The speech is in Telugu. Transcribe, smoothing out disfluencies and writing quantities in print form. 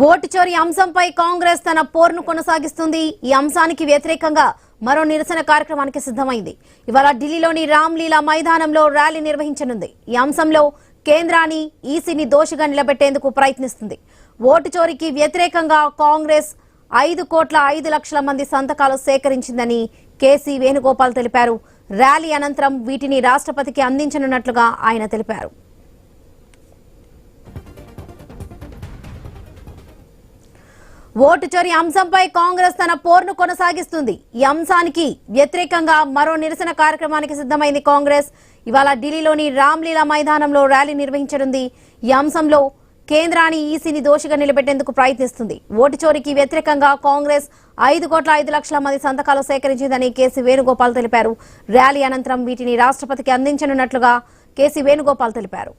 ఓటు చోరీ అంశంపై కాంగ్రెస్ తన పోరును కొనసాగిస్తుంది. ఈ అంశానికి వ్యతిరేకంగా మరో నిరసన కార్యక్రమానికి సిద్ధమైంది. ఇవాళ ఢిల్లీలోని రామ్లీలా మైదానంలో ర్యాలీ నిర్వహించనుంది. ఈ అంశంలో కేంద్రాన్ని ఈసీని దోషిగా నిలబెట్టేందుకు ప్రయత్నిస్తుంది. ఓటు చోరీకి వ్యతిరేకంగా కాంగ్రెస్ 5,05,00,000 మంది సంతకాలు సేకరించిందని కేసీ వేణుగోపాల్ తెలిపారు. ర్యాలీ అనంతరం వీటిని రాష్ట్రపతికి అందించనున్నట్లుగా ఆయన తెలిపారు. ఓటు చోరీ అంశంపై కాంగ్రెస్ తన పోరును కొనసాగిస్తుంది. ఈ అంశానికి వ్యతిరేకంగా మరో నిరసన కార్యక్రమానికి సిద్ధమైంది కాంగ్రెస్. ఇవాళ ఢిల్లీలోని రామ్లీలా మైదానంలో ర్యాలీ నిర్వహించనుంది. ఈ అంశంలో కేంద్రాన్ని ఈసీని దోషిగా నిలబెట్టేందుకు ప్రయత్నిస్తుంది. ఓటు చోరీకి వ్యతిరేకంగా కాంగ్రెస్ 5,05,00,000 మంది సంతకాలు సేకరించిందని కేసీ వేణుగోపాల్ తెలిపారు. ర్యాలీ అనంతరం వీటిని రాష్ట్రపతికి అందించనున్నట్లుగా కేసీ వేణుగోపాల్ తెలిపారు.